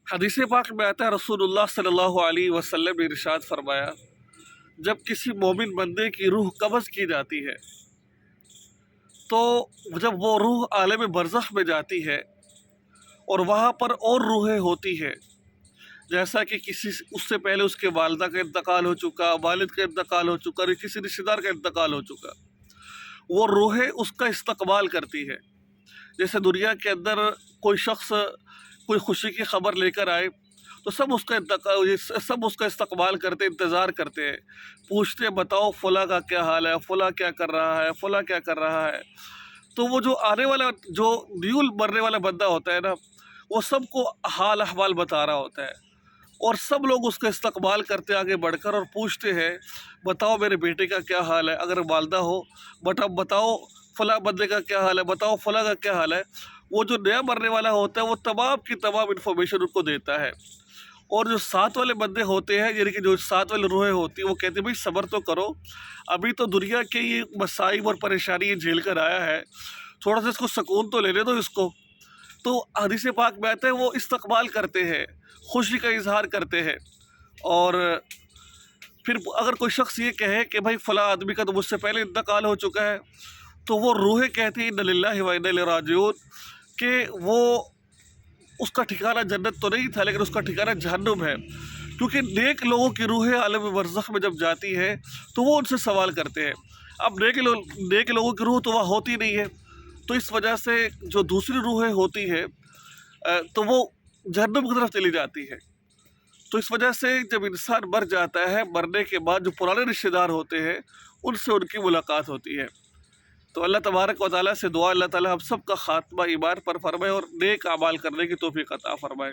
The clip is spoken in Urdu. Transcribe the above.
حدیث پاک میں آتا ہے رسول اللہ صلی اللہ علیہ وسلم نے ارشاد فرمایا، جب کسی مومن بندے کی روح قبض کی جاتی ہے تو جب وہ روح عالم برزخ میں جاتی ہے اور وہاں پر اور روحیں ہوتی ہیں، جیسا کہ اس سے پہلے اس کے والدہ کا انتقال ہو چکا، والد کا انتقال ہو چکا، کسی رشتہ دار کا انتقال ہو چکا، وہ روحیں اس کا استقبال کرتی ہے۔ جیسے دنیا کے اندر کوئی شخص کوئی خوشی کی خبر لے کر آئے تو سب اس کا استقبال کرتے، انتظار کرتے ہیں، پوچھتے ہیں بتاؤ فلاں کا کیا حال ہے، فلاں کیا کر رہا ہے، فلاں کیا کر رہا ہے۔ تو وہ جو آنے والا، جو نیو مرنے والا بندہ ہوتا ہے نا، وہ سب کو حال احوال بتا رہا ہوتا ہے، اور سب لوگ اس کا استقبال کرتے آگے بڑھ کر اور پوچھتے ہیں بتاؤ میرے بیٹے کا کیا حال ہے، اگر والدہ ہو بتاؤ فلاں بندے کا کیا حال ہے، بتاؤ فلاں کا کیا حال ہے۔ وہ جو نیا مرنے والا ہوتا ہے وہ تمام کی تمام انفارمیشن ان کو دیتا ہے، اور جو ساتھ والے بندے ہوتے ہیں، یعنی کہ جو ساتھ والے روحیں ہوتی ہیں، وہ کہتے ہیں بھائی صبر تو کرو، ابھی تو دنیا کے یہ مصائب اور پریشانی جھیل کر آیا ہے، تھوڑا سا اس کو سکون تو لینے دو اس کو۔ تو حدیث پاک میں آتا ہے وہ استقبال کرتے ہیں، خوشی کا اظہار کرتے ہیں، اور پھر اگر کوئی شخص یہ کہے کہ بھائی فلاں آدمی کا تو مجھ سے پہلے انتقال ہو چکا ہے، تو وہ روحیں کہتی ہیں انا للہ و انا الیہ راجعون، کہ وہ اس کا ٹھکانہ جنت تو نہیں تھا لیکن اس کا ٹھکانہ جہنم ہے، کیونکہ نیک لوگوں کی روحیں عالم برزخ میں جب جاتی ہے تو وہ ان سے سوال کرتے ہیں۔ اب نیک لوگوں کی روح تو وہاں ہوتی نہیں ہے، تو اس وجہ سے جو دوسری روحیں ہوتی ہے تو وہ جہنم کی طرف چلی جاتی ہے۔ تو اس وجہ سے جب انسان مر جاتا ہے، مرنے کے بعد جو پرانے رشتہ دار ہوتے ہیں ان سے ان کی ملاقات ہوتی ہے۔ تو اللہ تبارک و تعالیٰ سے دعا، اللہ تعالیٰ ہم سب کا خاتمہ ایمان پر فرمائے اور نیک اعمال کرنے کی توفیق عطا فرمائے۔